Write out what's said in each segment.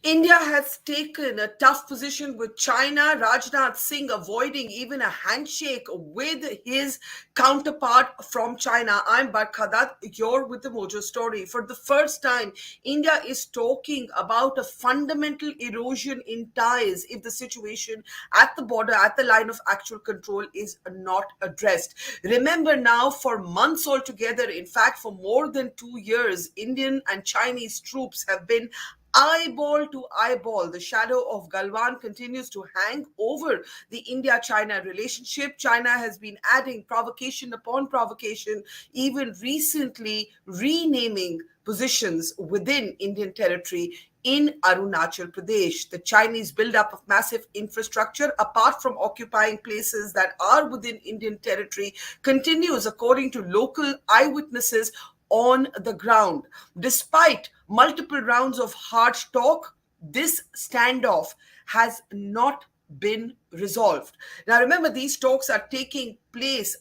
India has taken a tough position with China. Rajnath Singh avoiding even a handshake with his counterpart from China. I'm Barkha Dutt. You're with the Mojo Story. For the first time, India is talking about a fundamental erosion in ties if the situation at the border, at the line of actual control, is not addressed. Remember now, for months altogether, in fact, for more than 2 years, Indian and Chinese troops have been eyeball to eyeball. The shadow of Galwan continues to hang over the India China relationship. China has been adding provocation upon provocation, even recently renaming positions within Indian territory in Arunachal Pradesh. The Chinese buildup of massive infrastructure, apart from occupying places that are within Indian territory, continues, according to local eyewitnesses on the ground. Despite multiple rounds of hard talk, this standoff has not been resolved. Now, remember, these talks are taking place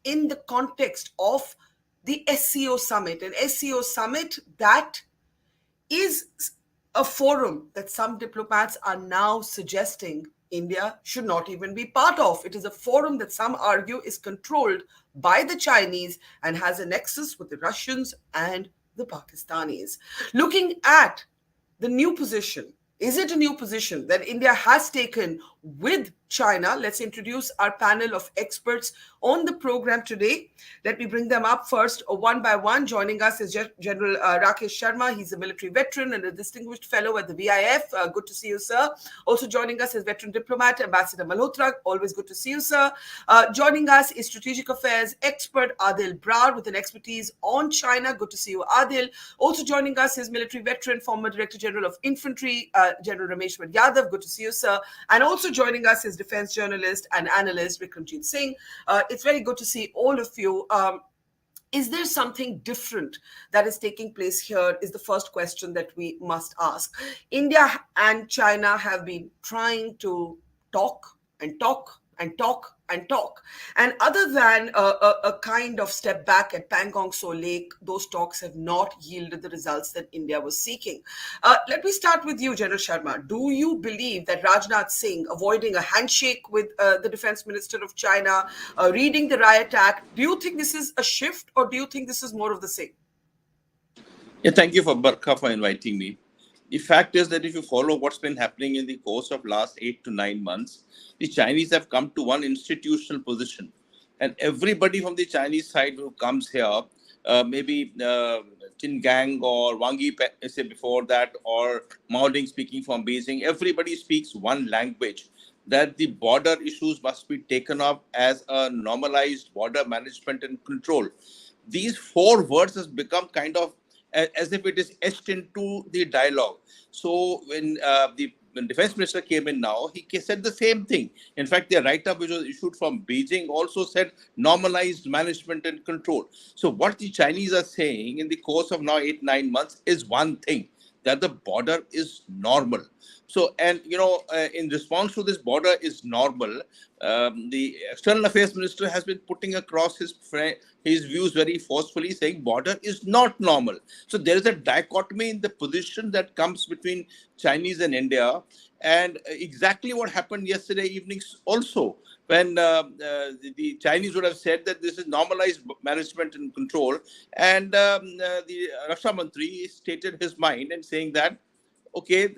in the context of the SCO summit, an SCO summit that is a forum that some diplomats are now suggesting India should not even be part of. It is a forum that some argue is controlled by the Chinese and has a nexus with the Russians and the Pakistanis. Looking at the new position, is it a new position that India has taken with China? Let's introduce our panel of experts on the program today. Let me bring them up first, one by one. Joining us is General Rakesh Sharma. He's a military veteran and a distinguished fellow at the VIF. Good to see you, sir. Also joining us is veteran diplomat Ambassador Malhotra. Always good to see you, sir. Joining us is strategic affairs expert Adil Brar with an expertise on China. Good to see you, Adil. Also joining us is military veteran, former Director General of Infantry, General Rameshwar Yadav. Good to see you, sir. And also joining us is defense journalist and analyst Vikramjit Singh. It's very good to see all of you. Is there something different that is taking place here is the first question that we must ask. India and China have been trying to talk and talk and talk and talk. And other than a kind of step back at Pangong Tso Lake, those talks have not yielded the results that India was seeking. Let me start with you, General Sharma. Do you believe that Rajnath Singh avoiding a handshake with the Defense Minister of China, reading the riot act, do you think this is a shift or do you think this is more of the same? Yeah, thank you for Barkha for inviting me. The fact is that if you follow what's been happening in the course of last 8 to 9 months, the Chinese have come to one institutional position. And everybody from the Chinese side who comes here, maybe Chin Gang or Wang Yi say before that, or Mao Ding speaking from Beijing, everybody speaks one language, that the border issues must be taken up as a normalized border management and control. These four words has become kind of as if it is etched into the dialogue. So when defense minister came in now, he said the same thing. In fact, the write-up which was issued from Beijing also said normalized management and control. So what the Chinese are saying in the course of now 8, 9 months is one thing, that the border is normal. So, and in response to this border is normal, the external affairs minister has been putting across his views very forcefully, saying border is not normal. So there is a dichotomy in the position that comes between Chinese and India, and exactly what happened yesterday evening also, when the Chinese would have said that this is normalized management and control, and the Raksha Mantri stated his mind and saying that, okay,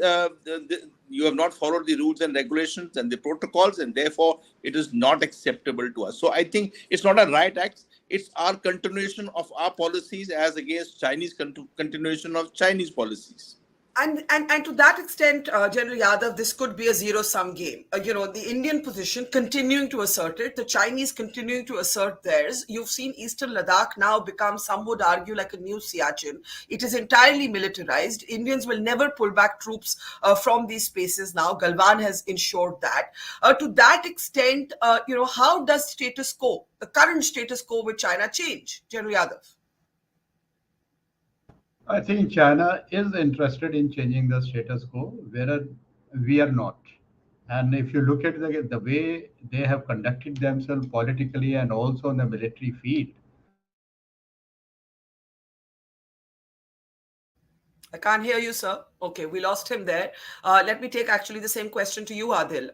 you have not followed the rules and regulations and the protocols, and therefore it is not acceptable to us. So I think it's not a riot act. It's our continuation of our policies as against Chinese continuation of Chinese policies. And to that extent, General Yadav, this could be a zero-sum game. The Indian position continuing to assert it, the Chinese continuing to assert theirs. You've seen Eastern Ladakh now become, some would argue, like a new Siachen. It is entirely militarized. Indians will never pull back troops from these spaces now. Galwan has ensured that. To that extent, how does the current status quo with China change? General Yadav. I think China is interested in changing the status quo, whereas we are not. And if you look at the way they have conducted themselves politically and also in the military field, I can't hear you, sir. Okay, we lost him there. Let me take actually the same question to you, Adil.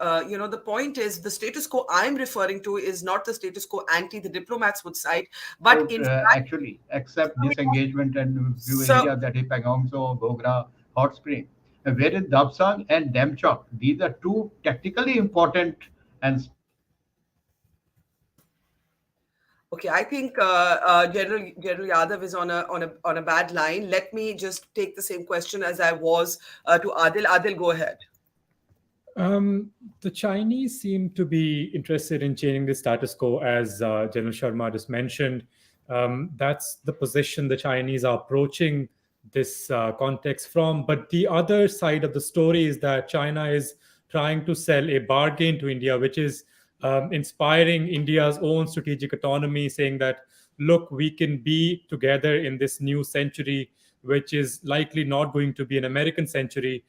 The point is the status quo I'm referring to is not the status quo anti the diplomats would cite, but About in fact, actually accept disengagement and view so India that is Pangongso, Bogra, Hot Spring. Whereas Dabsang and Demchok, these are two tactically important and okay, I think General Yadav is on a bad line. Let me just take the same question as I was to Adil. Adil, go ahead. The Chinese seem to be interested in changing the status quo, as General Sharma just mentioned. That's the position the Chinese are approaching this context from. But the other side of the story is that China is trying to sell a bargain to India, which is inspiring India's own strategic autonomy, saying that, look, we can be together in this new century, which is likely not going to be an American century.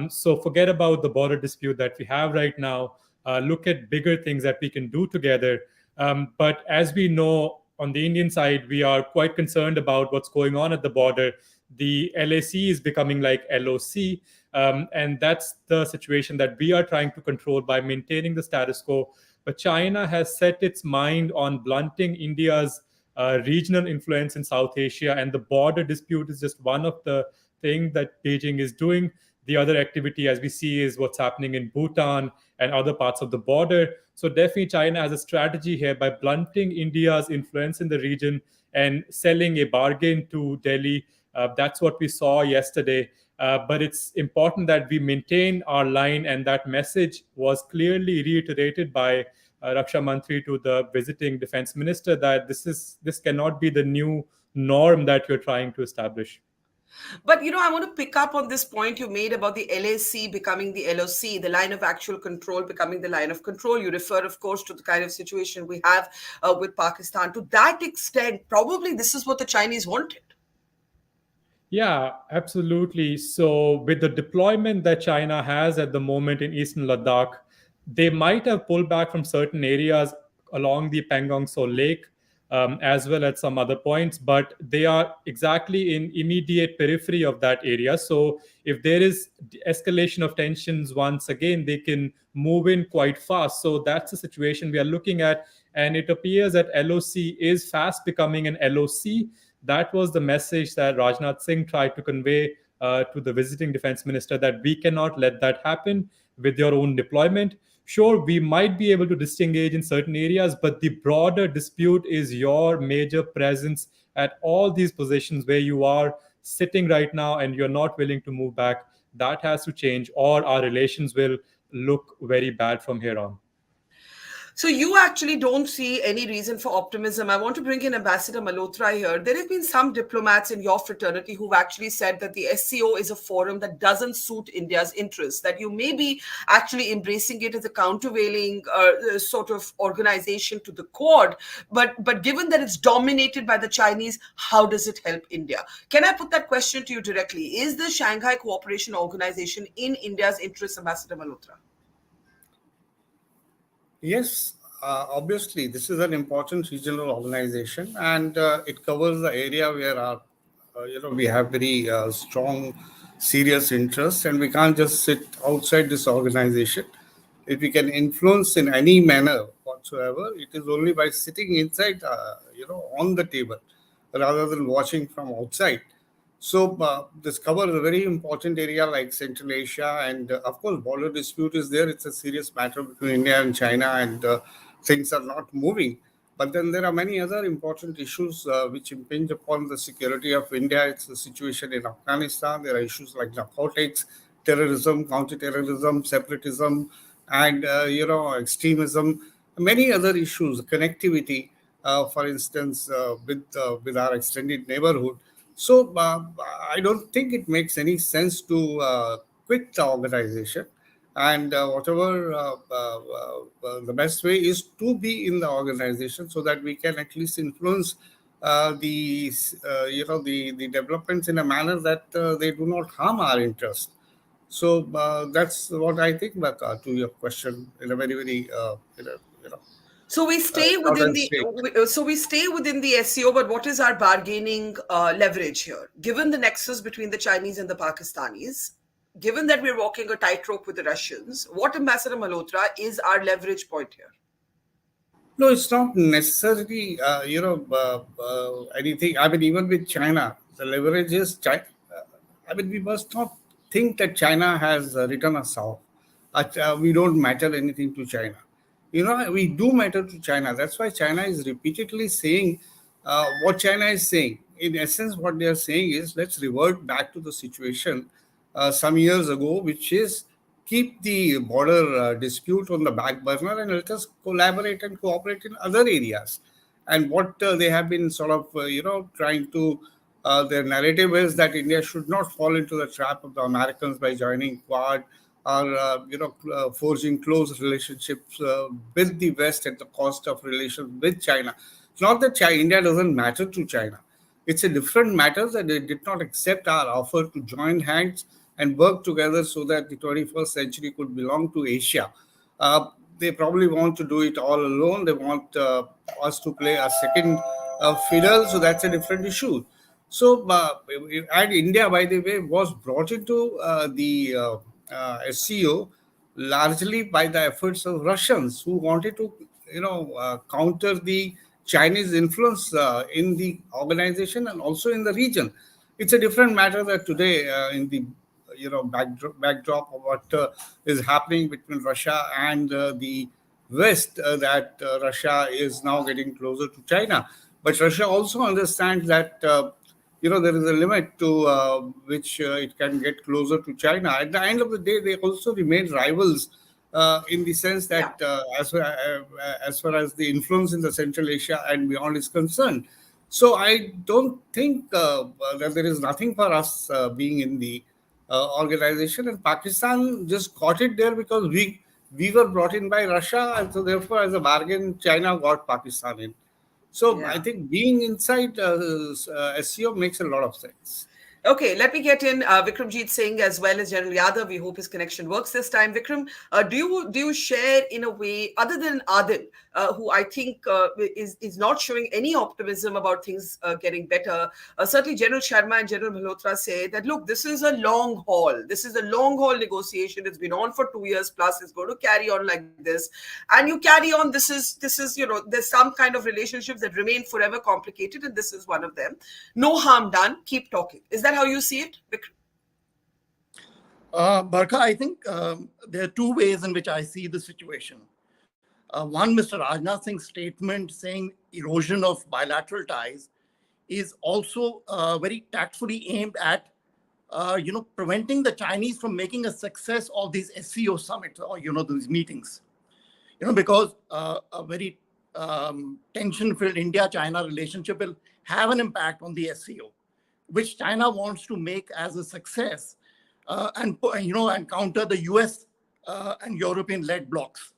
So forget about the border dispute that we have right now. Look at bigger things that we can do together. But as we know, on the Indian side, we are quite concerned about what's going on at the border. The LAC is becoming like LOC. And that's the situation that we are trying to control by maintaining the status quo. But China has set its mind on blunting India's regional influence in South Asia. And the border dispute is just one of the things that Beijing is doing. The other activity, as we see, is what's happening in Bhutan and other parts of the border. So definitely China has a strategy here by blunting India's influence in the region and selling a bargain to Delhi. That's what we saw yesterday. But it's important that we maintain our line, and that message was clearly reiterated by Raksha Mantri to the visiting Defense Minister, that this cannot be the new norm that you're trying to establish. But I want to pick up on this point you made about the LAC becoming the LOC, the line of actual control becoming the line of control. You refer, of course, to the kind of situation we have with Pakistan. To that extent, probably this is what the Chinese wanted. Yeah, absolutely. So, with the deployment that China has at the moment in Eastern Ladakh, they might have pulled back from certain areas along the Pangong Tso Lake, as well as some other points, but they are exactly in immediate periphery of that area. So, if there is escalation of tensions once again, they can move in quite fast. So, that's the situation we are looking at. And it appears that LOC is fast becoming an LOC. That was the message that Rajnath Singh tried to convey to the visiting defense minister, that we cannot let that happen with your own deployment. Sure, we might be able to disengage in certain areas, but the broader dispute is your major presence at all these positions where you are sitting right now and you're not willing to move back. That has to change, or our relations will look very bad from here on. So you actually don't see any reason for optimism. I want to bring in Ambassador Malhotra here. There have been some diplomats in your fraternity who've actually said that the SCO is a forum that doesn't suit India's interests, that you may be actually embracing it as a countervailing sort of organization to the Quad. But given that it's dominated by the Chinese, how does it help India? Can I put that question to you directly? Is the Shanghai Cooperation Organization in India's interest, Ambassador Malhotra? Yes, obviously, this is an important regional organization, and it covers the area where we have very strong, serious interests, and we can't just sit outside this organization. If we can influence in any manner whatsoever, it is only by sitting inside, on the table, rather than watching from outside. So this covers a very important area like Central Asia, and of course, border dispute is there. It's a serious matter between India and China, and things are not moving. But then there are many other important issues which impinge upon the security of India. It's the situation in Afghanistan. There are issues like narcotics, terrorism, counterterrorism, separatism, and extremism. Many other issues, connectivity, for instance, with our extended neighborhood. So I don't think it makes any sense to quit the organization, and whatever the best way is to be in the organization so that we can at least influence the developments in a manner that they do not harm our interest. So that's what I think, Barkha, to your question in a very, very So we stay within northern state. we stay within the SCO, but what is our bargaining leverage here? Given the nexus between the Chinese and the Pakistanis, given that we're walking a tightrope with the Russians, what, Ambassador Malhotra, is our leverage point here? No, it's not necessarily, anything. I mean, even with China, the leverage is China. We must not think that China has written us off. We don't matter anything to China. We do matter to China. That's why China is repeatedly saying what China is saying. In essence, what they are saying is, let's revert back to the situation some years ago, which is keep the border dispute on the back burner and let us collaborate and cooperate in other areas. And what they have been sort of, trying to, their narrative is that India should not fall into the trap of the Americans by joining Quad or, forging close relationships with the West at the cost of relations with China. It's not that India doesn't matter to China. It's a different matter that they did not accept our offer to join hands and work together so that the 21st century could belong to Asia. They probably want to do it all alone. They want us to play a second fiddle, so that's a different issue. So, and India, by the way, was brought into the SCO largely by the efforts of Russians who wanted to, counter the Chinese influence in the organization and also in the region. It's a different matter that today in the backdrop of what is happening between Russia and the West, that Russia is now getting closer to China. But Russia also understands that there is a limit to which it can get closer to China. At the end of the day, they also remain rivals in the sense that as far as the influence in the Central Asia and beyond is concerned. So I don't think that there is nothing for us being in the organization, and Pakistan just got it there because we were brought in by Russia, and so therefore as a bargain China got Pakistan in. So I think being inside SCO makes a lot of sense. Okay, let me get in Vikramjit Singh as well as General Yadav. We hope his connection works this time. Vikram, do you share in a way, other than Adil, who I think is not showing any optimism about things getting better? Certainly, General Sharma and General Malhotra say that, look, this is a long haul. This is a long haul negotiation. It's been on for 2 years plus. It's going to carry on like this, and you carry on. This is there's some kind of relationships that remain forever complicated, and this is one of them. No harm done. Keep talking. Is that how you see it, Vikram? Barkha, I think there are two ways in which I see the situation. One, Mr. Rajnath Singh's statement saying erosion of bilateral ties is also very tactfully aimed at, preventing the Chinese from making a success of these SCO summits or, these meetings. Because a very tension-filled India-China relationship will have an impact on the SCO, which China wants to make as a success and counter the US and European-led blocs.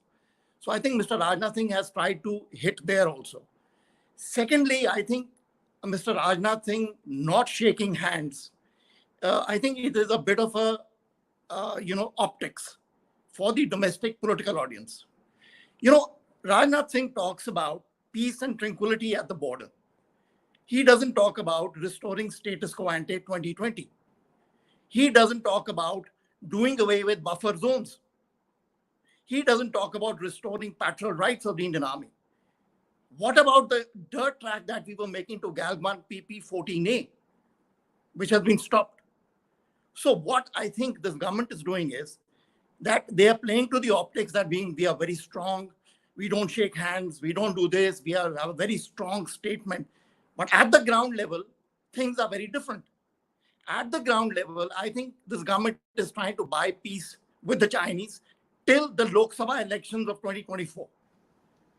So I think Mr. Rajnath Singh has tried to hit there also. Secondly, I think Mr. Rajnath Singh not shaking hands, I think it is a bit of a, optics for the domestic political audience. Rajnath Singh talks about peace and tranquility at the border. He doesn't talk about restoring status quo ante 2020. He doesn't talk about doing away with buffer zones. He doesn't talk about restoring patrol rights of the Indian Army. What about the dirt track that we were making to Galvan PP-14A, which has been stopped? So what I think this government is doing is that they are playing to the optics that we are very strong, we don't shake hands, we don't do this, we have a very strong statement. But at the ground level, things are very different. At the ground level, I think this government is trying to buy peace with the Chinese till the Lok Sabha elections of 2024.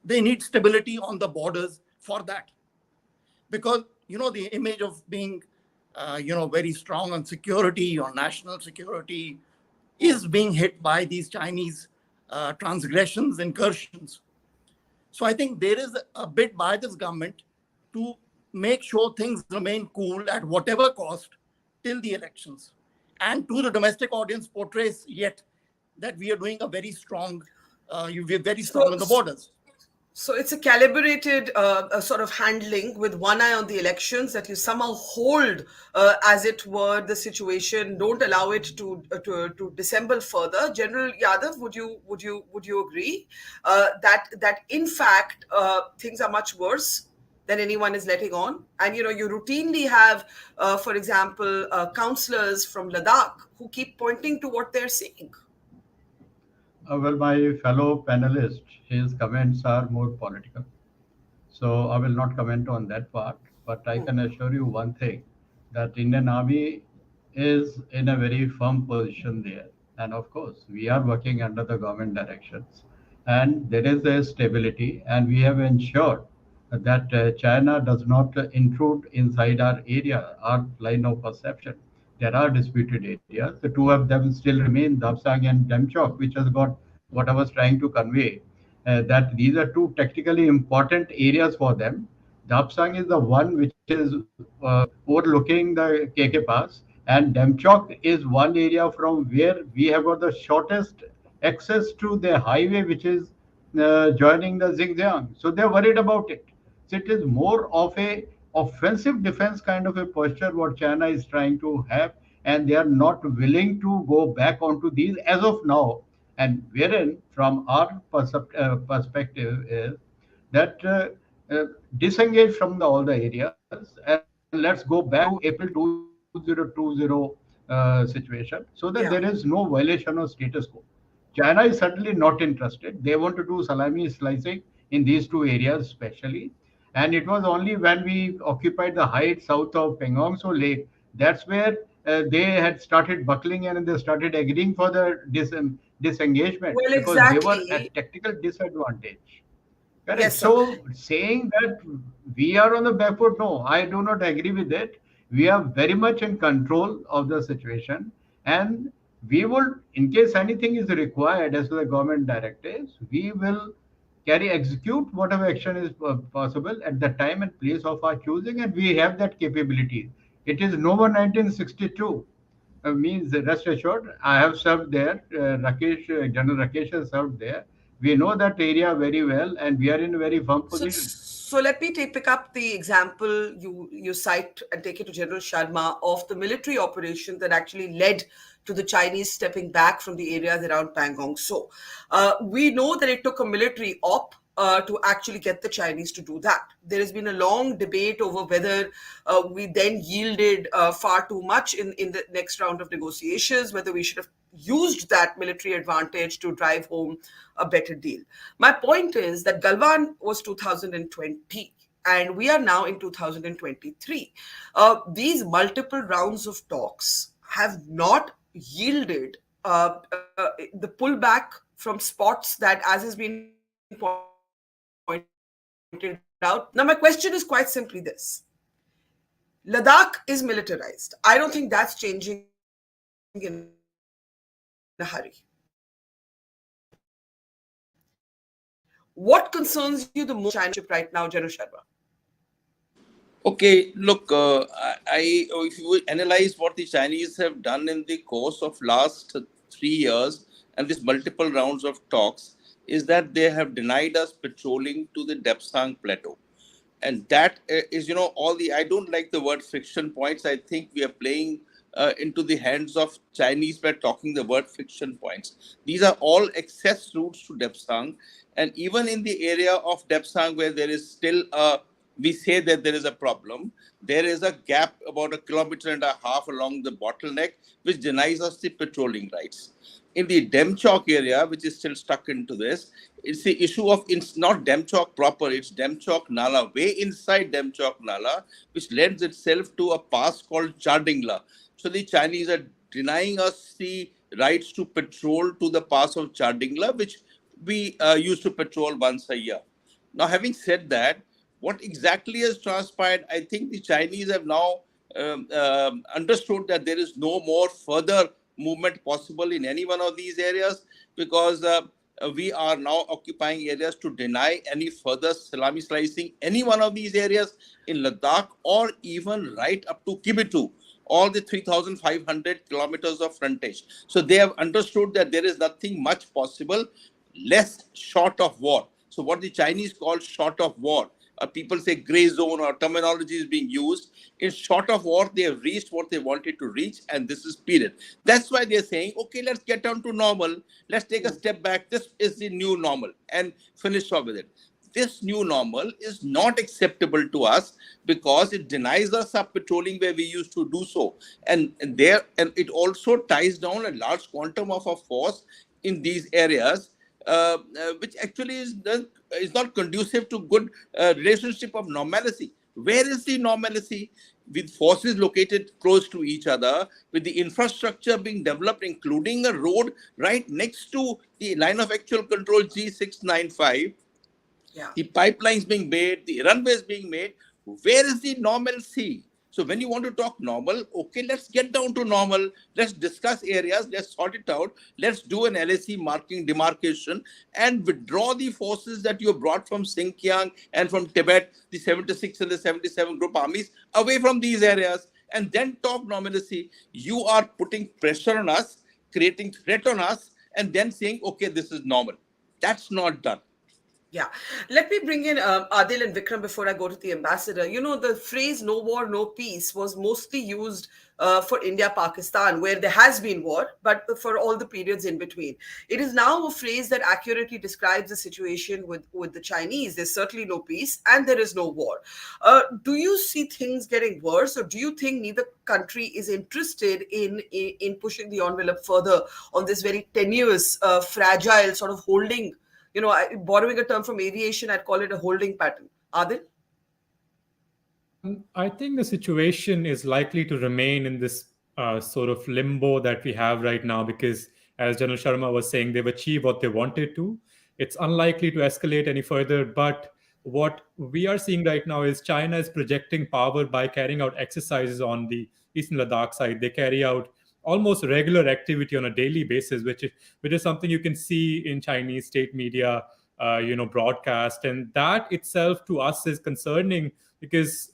They need stability on the borders for that. Because, the image of being, very strong on security, on national security, is being hit by these Chinese transgressions, incursions. So I think there is a bit by this government to make sure things remain cool at whatever cost till the elections. And to the domestic audience portrays yet that we are doing a very strong, we're very strong on the borders. So it's a calibrated sort of handling with one eye on the elections, that you somehow hold, as it were, the situation. Don't allow it to dissemble further. General Yadav, would you agree that in fact things are much worse than anyone is letting on? And you routinely have, for example, councillors from Ladakh who keep pointing to what they're seeing. Well, my fellow panelist, his comments are more political. So I will not comment on that part, but I can assure you one thing, that Indian Army is in a very firm position there. And of course, we are working under the government directions. And there is a stability, and we have ensured that China does not intrude inside our area, our line of perception. There are disputed areas. The two of them still remain, Dapsang and Demchok, which has got what I was trying to convey, that these are two tactically important areas for them. Dapsang is the one which is overlooking the KK Pass, and Demchok is one area from where we have got the shortest access to the highway, which is joining the Xinjiang. So they're worried about it. So it is more of a offensive defense kind of a posture what China is trying to have, and they are not willing to go back onto these as of now. And wherein, from our perspective, is that disengage from all the areas and let's go back to April 2020 situation, so that there is no violation of status quo. China is certainly not interested. They want to do salami slicing in these two areas especially. And it was only when we occupied the heights south of Pengong So Lake, that's where they had started buckling and they started agreeing for the disengagement, Well, because they were exactly. at tactical disadvantage. Correct. Yes, sir. So saying that we are on the back foot, no, I do not agree with it. We are very much in control of the situation, and we will, in case anything is required as per the government directives, we will execute whatever action is possible at the time and place of our choosing, and we have that capability. It is Nova 1962. Means rest assured, I have served there. Rakesh, General Rakesh has served there. We know that area very well, and we are in a very firm position. So let me pick up the example you cite and take it to General Sharma of the military operation that actually led to the Chinese stepping back from the areas around Pangong. So we know that it took a military op to actually get the Chinese to do that. There has been a long debate over whether we then yielded far too much in the next round of negotiations, whether we should have used that military advantage to drive home a better deal. My point is that Galwan was 2020 and we are now in 2023. These multiple rounds of talks have not yielded the pullback from spots that, as has been pointed out. Now, my question is quite simply this. Ladakh is militarized. I don't think that's changing in a hurry. What concerns you the most China right now, General Sharma? Okay, look, if you analyze what the Chinese have done in the course of last 3 years and these multiple rounds of talks, is that they have denied us patrolling to the Depsang Plateau. And that is, I don't like the word friction points. I think we are playing into the hands of Chinese by talking the word friction points. These are all access routes to Depsang. And even in the area of Depsang where there is still we say that there is a problem, there is a gap about 1.5 kilometers along the bottleneck, which denies us the patrolling rights. In the Demchok area, which is still stuck into this, it's the issue of, it's not Demchok proper, it's Demchok Nala, way inside Demchok Nala, which lends itself to a pass called Chardingla. So the Chinese are denying us the rights to patrol to the pass of Chardingla, which we used to patrol once a year. Now, having said that, what exactly has transpired, I think the Chinese have now understood that there is no more further movement possible in any one of these areas, because we are now occupying areas to deny any further salami slicing any one of these areas in Ladakh or even right up to Kibitu, all the 3,500 kilometers of frontage. So they have understood that there is nothing much possible less short of war. So what the Chinese call short of war, people say gray zone or terminology is being used. In short of war, they have reached what they wanted to reach, and this is period. That's why they're saying, okay, let's get down to normal. Let's take a step back. This is the new normal, and finish off with it. This new normal is not acceptable to us because it denies us our patrolling where we used to do so. And it also ties down a large quantum of our force in these areas, which actually is not conducive to good relationship of normalcy. Where is the normalcy? With forces located close to each other, with the infrastructure being developed, including a road right next to the line of actual control G695, the pipelines being made, the runways being made, where is the normalcy? So when you want to talk normal, okay, let's get down to normal. Let's discuss areas. Let's sort it out. Let's do an LAC marking demarcation and withdraw the forces that you brought from Xinjiang and from Tibet, the 76 and the 77 group armies, away from these areas, and then talk normalcy. You are putting pressure on us, creating threat on us, and then saying, okay, this is normal. That's not done. Yeah. Let me bring in Adil and Vikram before I go to the ambassador. You know, the phrase no war, no peace was mostly used for India-Pakistan, where there has been war, but for all the periods in between. It is now a phrase that accurately describes the situation with the Chinese. There's certainly no peace and there is no war. Do you see things getting worse, or do you think neither country is interested in pushing the envelope further on this very tenuous, fragile sort of holding? You know, borrowing a term from aviation, I'd call it a holding pattern. Adil? I think the situation is likely to remain in this sort of limbo that we have right now, because as General Sharma was saying, they've achieved what they wanted to. It's unlikely to escalate any further. But what we are seeing right now is China is projecting power by carrying out exercises on the Eastern Ladakh side. They carry out almost regular activity on a daily basis, which is something you can see in Chinese state media, broadcast. And that itself to us is concerning, because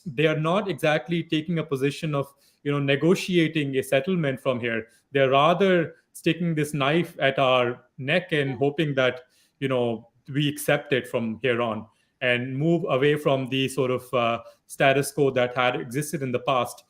they are not exactly taking a position of, negotiating a settlement from here. They're rather sticking this knife at our neck and hoping that, we accept it from here on and move away from the sort of status quo that had existed in the past.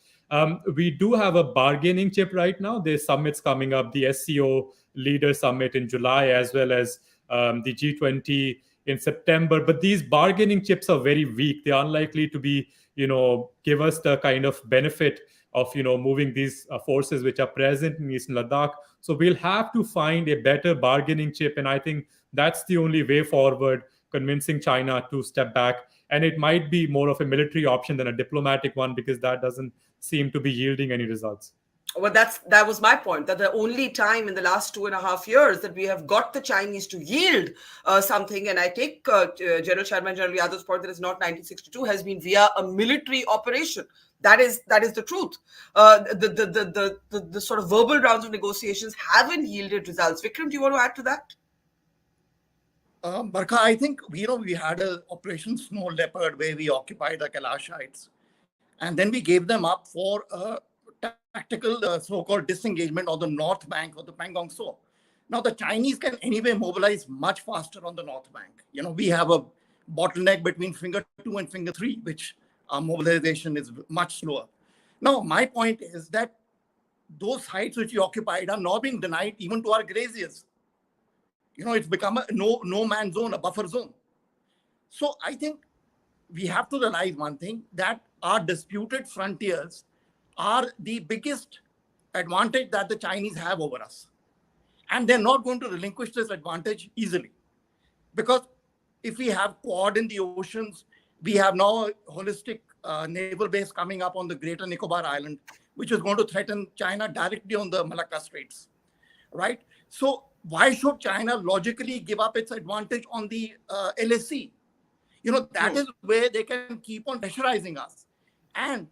We do have a bargaining chip right now. There's summits coming up, the SCO Leader Summit in July, as well as the G20 in September. But these bargaining chips are very weak. They're unlikely to be, give us the kind of benefit of, moving these forces which are present in Eastern Ladakh. So we'll have to find a better bargaining chip. And I think that's the only way forward, convincing China to step back. And it might be more of a military option than a diplomatic one, because that doesn't seem to be yielding any results. Well, that was my point, that the only time in the last 2.5 years that we have got the Chinese to yield something, and I take General Sharma and General Yadav's point that it's not 1962, has been via a military operation. That is the truth. The sort of verbal rounds of negotiations haven't yielded results. Vikram, do you want to add to that? Barkha, I think, we had an Operation Snow Leopard where we occupied the Kailash Heights. And then we gave them up for a tactical so-called disengagement on the north bank of the Pangong Tso. Now, the Chinese can anyway mobilize much faster on the north bank. We have a bottleneck between finger 2 and finger 3, which our mobilization is much slower. Now, my point is that those heights which we occupied are now being denied even to our graziers. It's become a no-man zone, a buffer zone. So I think we have to realize one thing, that our disputed frontiers are the biggest advantage that the Chinese have over us. And they're not going to relinquish this advantage easily. Because if we have Quad in the oceans, we have now a holistic naval base coming up on the Greater Nicobar Island, which is going to threaten China directly on the Malacca Straits, right? So why should China logically give up its advantage on the LAC? That is where they can keep on pressurizing us. And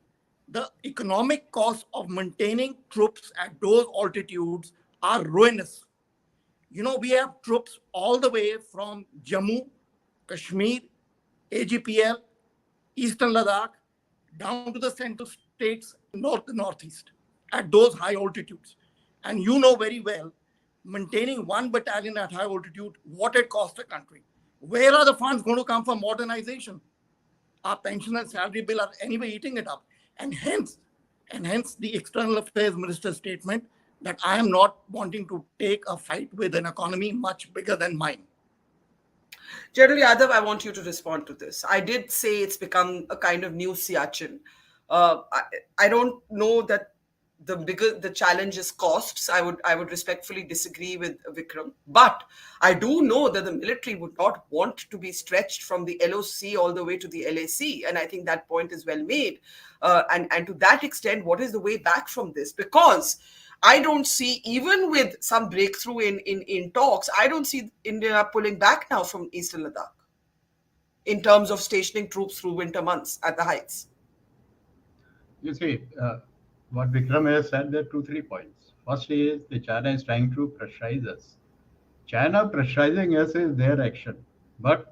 the economic cost of maintaining troops at those altitudes are ruinous. We have troops all the way from Jammu, Kashmir, AGPL, Eastern Ladakh, down to the central states, north and northeast, at those high altitudes. And you know very well, maintaining one battalion at high altitude, what it costs the country. Where are the funds going to come for modernization? Our pension and salary bill are anyway eating it up. And hence the External Affairs Minister's statement that I am not wanting to take a fight with an economy much bigger than mine. General Yadav, I want you to respond to this. I did say it's become a kind of new Siachen. I don't know that the challenge is costs. I would respectfully disagree with Vikram, but I do know that the military would not want to be stretched from the LOC all the way to the LAC, and I think that point is well made. And to that extent, what is the way back from this? Because I don't see, even with some breakthrough in talks, I don't see India pulling back now from Eastern Ladakh in terms of stationing troops through winter months at the heights. You see, what Vikram has said, there are 2-3 points. First is the China is trying to pressurize us. China pressurizing us is their action, but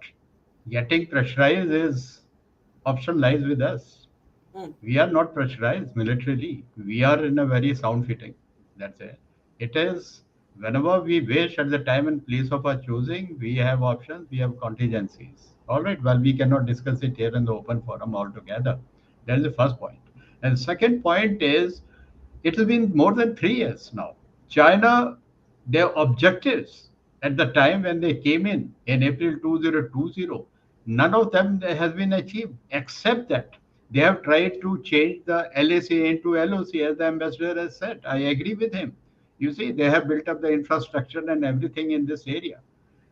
getting pressurized is option lies with us. We are not pressurized militarily. We are in a very sound footing. That's it. It is whenever we wish at the time and place of our choosing, we have options, we have contingencies. All right, well, we cannot discuss it here in the open forum altogether. That is the first point. And the second point is, it has been more than 3 years now. China, their objectives at the time when they came in April 2020, none of them has been achieved, except that they have tried to change the LAC into LOC, as the ambassador has said. I agree with him. You see, they have built up the infrastructure and everything in this area.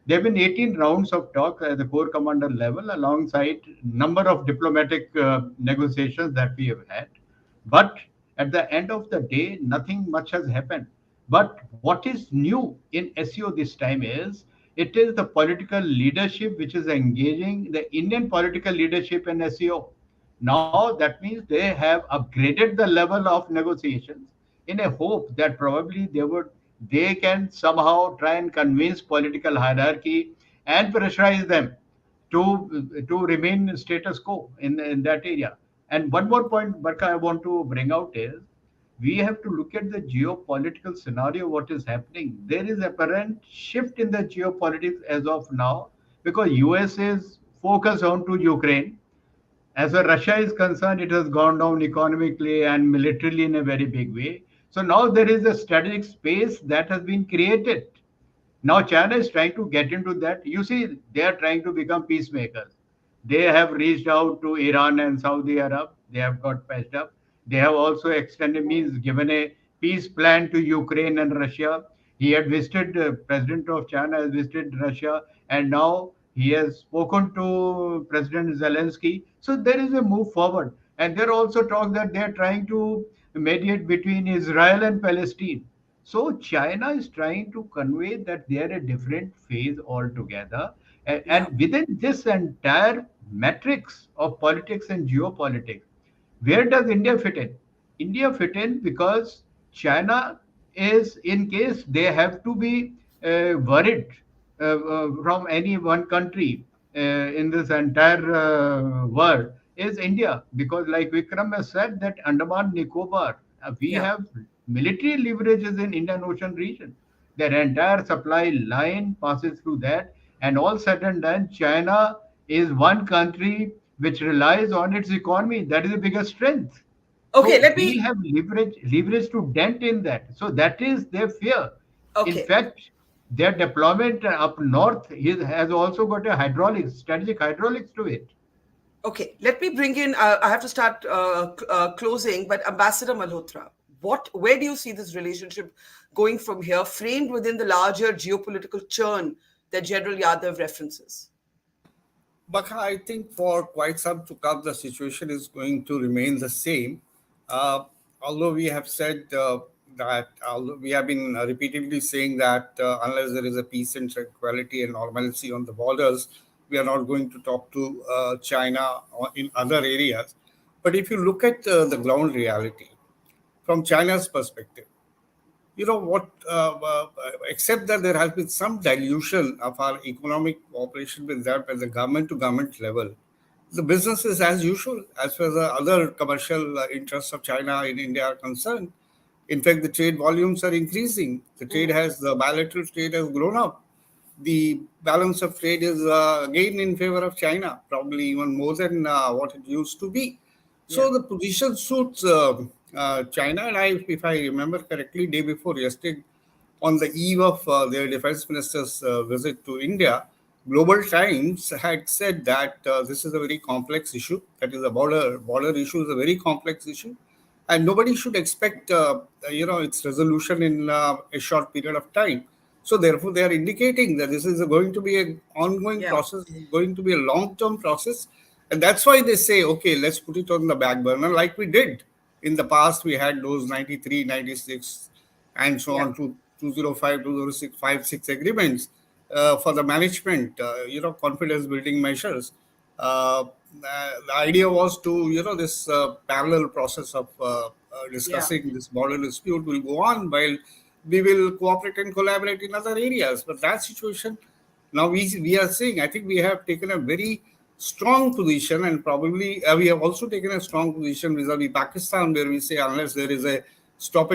There have been 18 rounds of talk at the corps commander level, alongside number of diplomatic negotiations that we have had. But at the end of the day, nothing much has happened. But what is new in SCO this time is, it is the political leadership which is engaging the Indian political leadership in SCO. Now that means they have upgraded the level of negotiations in a hope that probably they can somehow try and convince political hierarchy and pressurize them to remain status quo in that area. And one more point, Barkha, I want to bring out is, we have to look at the geopolitical scenario, what is happening. There is apparent shift in the geopolitics as of now, because US is focused on to Ukraine. As far as Russia is concerned, it has gone down economically and militarily in a very big way. So now there is a strategic space that has been created. Now China is trying to get into that. You see, they are trying to become peacemakers. They have reached out to Iran and Saudi Arab. They have got patched up. They have also extended, means given a peace plan to Ukraine and Russia. He had visited, President of China has visited Russia, and now he has spoken to President Zelensky. So there is a move forward. And there are also talk that they are trying to mediate between Israel and Palestine. So China is trying to convey that they are a different phase altogether. And within this entire matrix of politics and geopolitics, where does India fit in? India fit in because China is, in case they have to be worried from any one country in this entire world, is India. Because like Vikram has said, that Andaman Nicobar, we have military leverages in Indian Ocean region. Their entire supply line passes through that. And all said and done, China is one country which relies on its economy. That is the biggest strength. Okay, so we have leverage to dent in that. So that is their fear. Okay. In fact, their deployment up north has also got a strategic hydraulics to it. Okay, let me bring in, I have to start closing, but Ambassador Malhotra, where do you see this relationship going from here, framed within the larger geopolitical churn that General Yadav references? Barkha, I think for quite some to come, the situation is going to remain the same. Although we have said we have been repeatedly saying that unless there is a peace and tranquility and normalcy on the borders, we are not going to talk to China or in other areas. But if you look at the ground reality, from China's perspective, you know what, except that there has been some dilution of our economic cooperation with them at the government-to-government level, the business is as usual as far as the other commercial interests of China in India are concerned. In fact, the trade volumes are increasing. The bilateral trade has grown up. the balance of trade is again in favor of China, probably even more than what it used to be. So the position suits China. And if I remember correctly, day before yesterday, on the eve of their defense minister's visit to India, Global Times had said that this is a very complex issue. That is, the border issue is a very complex issue, and nobody should expect its resolution in a short period of time. So therefore, they are indicating that this is going to be an ongoing process, going to be a long-term process, and that's why they say, okay, let's put it on the back burner, like we did in the past. We had those 93, 96, and so on to 205, 206, 56 agreements for the management, confidence building measures. The idea was to, this parallel process of discussing this border dispute will go on while we will cooperate and collaborate in other areas. But that situation, now we are saying, I think we have taken a very strong position, and probably we have also taken a strong position vis-a-vis Pakistan, where we say unless there is a stop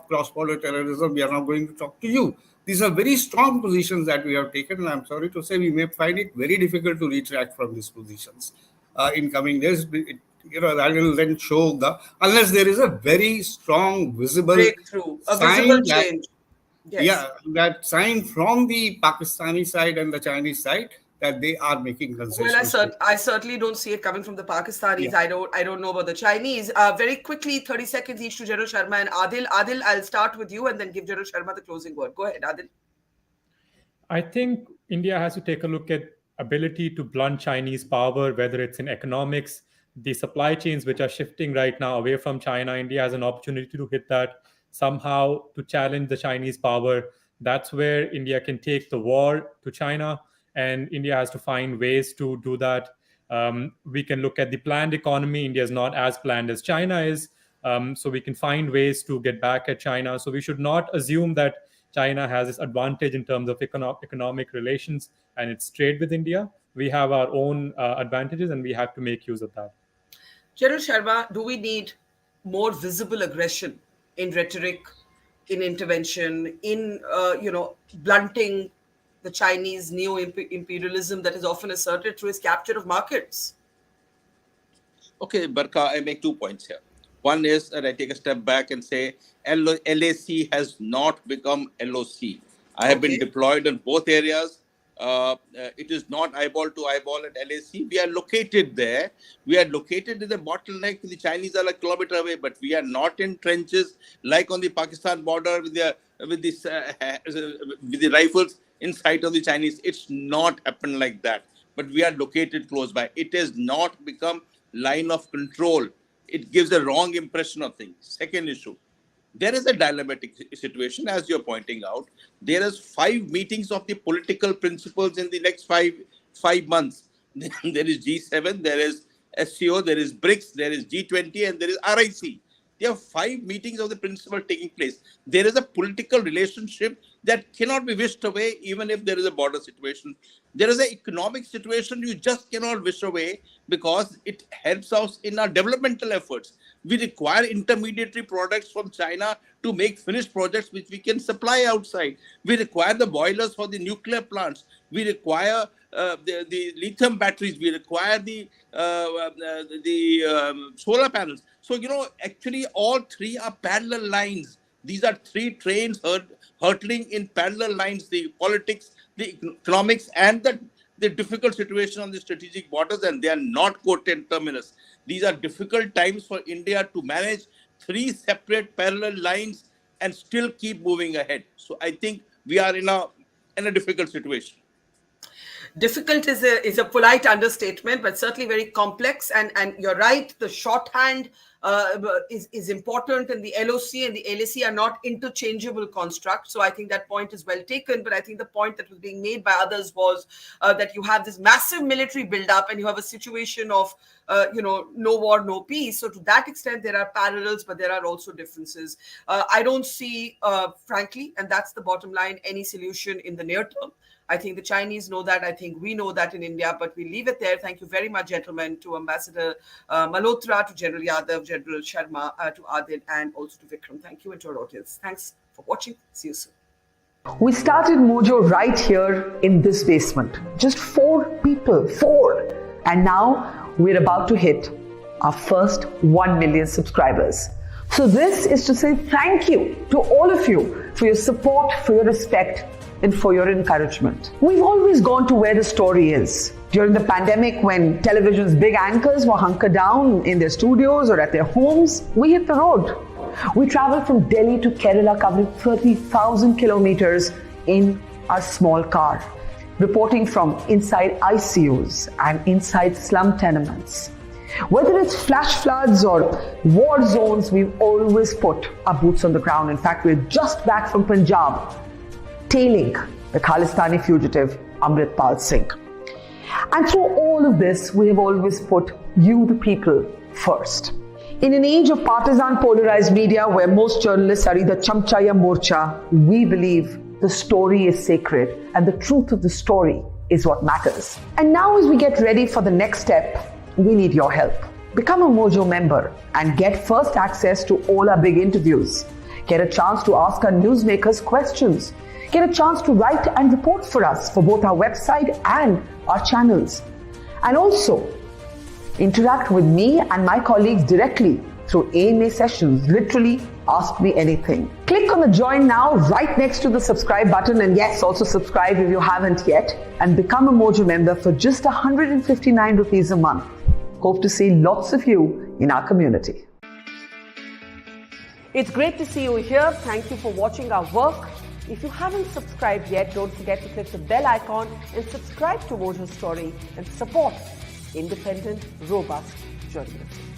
cross-border terrorism, we are not going to talk to you. These are very strong positions that we have taken, and I'm sorry to say we may find it very difficult to retract from these positions in coming days. That will then show unless there is a very strong, visible breakthrough, a sign visible change. That sign from the Pakistani side and the Chinese side that they are making concessions. Well, I certainly don't see it coming from the Pakistanis. I don't know about the Chinese. Very quickly, 30 seconds each to General Sharma and Adil. Adil, I'll start with you and then give General Sharma the closing word. Go ahead, Adil. I think India has to take a look at ability to blunt Chinese power, whether it's in economics, the supply chains which are shifting right now away from China. India has an opportunity to hit that somehow, to challenge the Chinese power. That's where India can take the war to China, and India has to find ways to do that. We can look at the planned economy. India is not as planned as China is. So we can find ways to get back at China. So we should not assume that China has this advantage in terms of economic relations and its trade with India. We have our own advantages, and we have to make use of that. General Sharma, do we need more visible aggression in rhetoric, in intervention, in blunting the Chinese neo-imperialism that is often asserted through its capture of markets? Okay, Barkha, I make 2 points here. One is that I take a step back and say LAC has not become LOC. I have been deployed in both areas. It is not eyeball to eyeball at LAC. We are located there. We are located in the bottleneck. The Chinese are a kilometer away, but we are not in trenches like on the Pakistan border with the rifles in sight of the Chinese. It's not happened like that. But we are located close by. It has not become line of control. It gives a wrong impression of things. Second issue. There is a dilemmatic situation, as you're pointing out. There is 5 meetings of the political principles in the next five months. There is G7, there is SCO, there is BRICS, there is G20, and there is RIC. There are 5 meetings of the principle taking place. There is a political relationship that cannot be wished away, even if there is a border situation. There is an economic situation you just cannot wish away because it helps us in our developmental efforts. We require intermediary products from China to make finished projects which we can supply outside. We require the boilers for the nuclear plants. We require the lithium batteries. We require the solar panels. So, actually all 3 are parallel lines. These are 3 trains hurtling in parallel lines, the politics, the economics, and the difficult situation on the strategic borders, and they are not coterminous. These are difficult times for India to manage 3 separate parallel lines and still keep moving ahead. So I think we are in a difficult situation. Difficult is a polite understatement, but certainly very complex. And you're right, the shorthand is important, and the LOC and the LAC are not interchangeable constructs. So I think that point is well taken. But I think the point that was being made by others was that you have this massive military buildup and you have a situation of, no war, no peace. So to that extent, there are parallels, but there are also differences. I don't see, frankly, and that's the bottom line, any solution in the near term. I think the Chinese know that. I think we know that in India, but we leave it there. Thank you very much, gentlemen, to Ambassador Malhotra, to General Yadav, General Sharma, to Adil, and also to Vikram. Thank you, and to our audience. Thanks for watching. See you soon. We started Mojo right here in this basement. Just 4 people, 4. And now we're about to hit our first 1 million subscribers. So this is to say thank you to all of you for your support, for your respect, and for your encouragement. We've always gone to where the story is. During the pandemic, when television's big anchors were hunkered down in their studios or at their homes, we hit the road. We traveled from Delhi to Kerala, covering 30,000 kilometers in our small car, reporting from inside ICUs and inside slum tenements. Whether it's flash floods or war zones, we've always put our boots on the ground. In fact, we're just back from Punjab, tailing the Khalistani fugitive Amritpal Singh. And through all of this, we have always put you, the people, first. In an age of partisan polarized media where most journalists are either chamcha ya morcha, we believe the story is sacred and the truth of the story is what matters. And now as we get ready for the next step, we need your help. Become a Mojo member and get first access to all our big interviews. Get a chance to ask our newsmakers questions. Get a chance to write and report for us for both our website and our channels. And also, interact with me and my colleagues directly through AMA sessions. Literally, ask me anything. Click on the join now right next to the subscribe button, and yes, also subscribe if you haven't yet, and become a Mojo member for just 159 rupees a month. Hope to see lots of you in our community. It's great to see you here. Thank you for watching our work. If you haven't subscribed yet, don't forget to click the bell icon and subscribe to Mojo Story and support independent, robust journalism.